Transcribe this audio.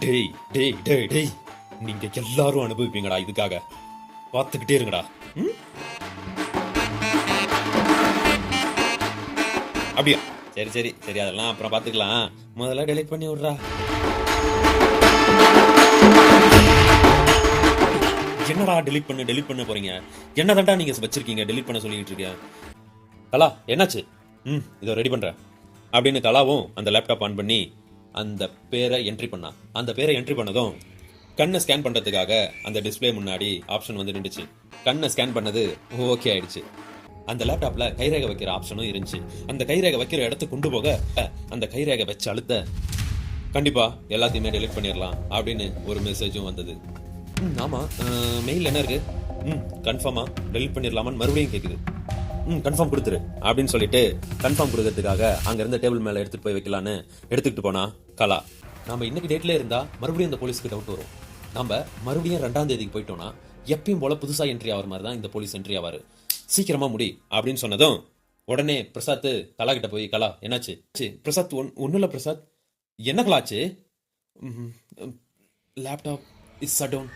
டேய் டேய் டேய் டேய், நீங்க எல்லாரும் அனுபவிப்பீங்கடா இதுக்காக. பார்த்துக்கிட்டே இருங்கடா. ம்? அப்படியா? சரி சரி சரி, அதெல்லாம் அப்புறம் பார்த்துக்கலாம். முதல்ல டெலிட் பண்ணி விட்றா. என்னடா டெலிட் பண்ண போறீங்க? என்னதான்டா நீங்க வச்சிருக்கீங்க டெலிட் பண்ண சொல்லிட்டு இருக்கேன். கலா என்னாச்சு? இதோ ரெடி பண்றேன் அப்படின்னு கலாவும் அந்த லேப்டாப் ஆன் பண்ணி அந்த பேரை என்ட்ரி பண்ணா. அந்த பேரை என்ட்ரி பண்ணதும் கண்ணை ஸ்கேன் பண்றதுக்காக அந்த டிஸ்பிளே முன்னாடி ஆப்ஷன் வந்து நின்றுச்சு. கண்ணை ஸ்கேன் பண்ணது ஓகே ஆயிடுச்சு. அந்த லேப்டாப்ல கைரேகை வைக்கிற ஆப்ஷனும் இருந்துச்சு. அந்த கைரேகை வைக்கிற இடத்துக்கு கொண்டு போக அந்த கைரேகை வச்சு அழுத்த கண்டிப்பா எல்லாத்தையுமே டெலிட் பண்ணிடலாம் அப்படின்னு ஒரு மெசேஜும் வந்தது. ஆமா, மெயில் என்ன இருக்கு? கன்ஃபார்மா டெலிட் பண்ணிடலாமான்னு மறுபடியும் கேக்குது. கன்ஃபார்ம் கொடுத்துரு அப்படின்னு சொல்லிட்டு கன்ஃபார்ம் கொடுக்கறதுக்காக அங்க இருந்த டேபிள் மேல எடுத்துட்டு போய் வைக்கலான்னு எடுத்துக்கிட்டு போனா கலா. நம்ம இன்னைக்கு டேட்ல இருந்தா மறுபடியும் அந்த போலீஸ்க்கு டவுட் வரும். நம்ம மறுபடியும் 2ஆம் தேதிக்கு போயிட்டோம்னா எப்பயும் போல புதுசா என்ட்ரி ஆகிற மாதிரி தான் இந்த போலீஸ் என்ட்ரி ஆவாரு. சீக்கிரமா முடி அப்படின்னு சொன்னதும் உடனே பிரசாத் கலா கிட்ட போய், கலா என்னாச்சு? பிரசாத் ஒன்னும் இல்ல பிரசாத். என்ன கலாச்சு? Laptop is shut down.